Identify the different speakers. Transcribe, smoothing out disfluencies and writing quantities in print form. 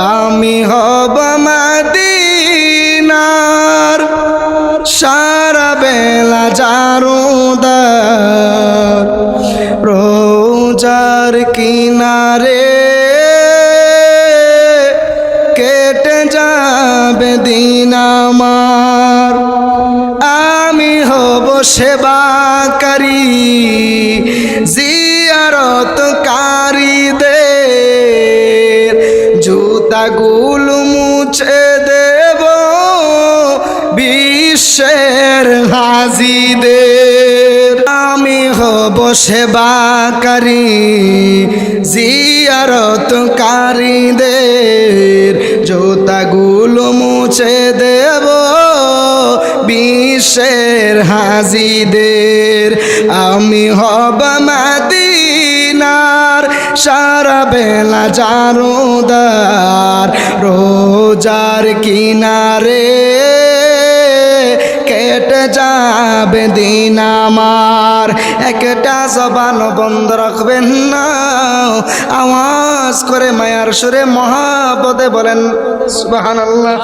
Speaker 1: আমি হব মদিনার সারা বেলা জারুদার রোজার কিনারে কেটে যাবে দিন আমার আমি হব সেবাকারী জিয়ারতকারীদের জুতাগুলো মুছে দেব বিশ্বের হাজিদের আমি হব সেবাকারী জিয়ারতকারীদের জুতাগুলো মুছে দেব বিশ্বের হাজিদের আমি হব মদিনার সারা বেলা জারুদার রোজার কিনারে কেটে যাবে দিন আমার একটা জবান বন্ধ রাখবেন না আওয়াজ করে মায়ার সুরে মহাপদে বলেন সুবহানাল্লাহ।